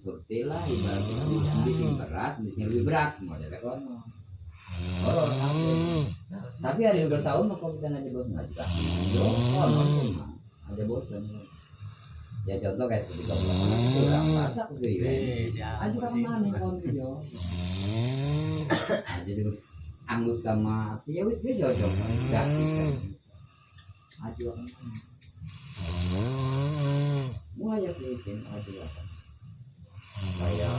bukti lah ibaratnya bikin berat bikin lebih berat modelnya kan oh tapi ada yang bertahun mau kita aja bos nggak ada bosan ya contoh kayak seperti kamu kurang masak gitu ya aja kamu mana kamu video jadi anggut sama ya wis dia cocok nggak aja mulai ya bikin aja kayak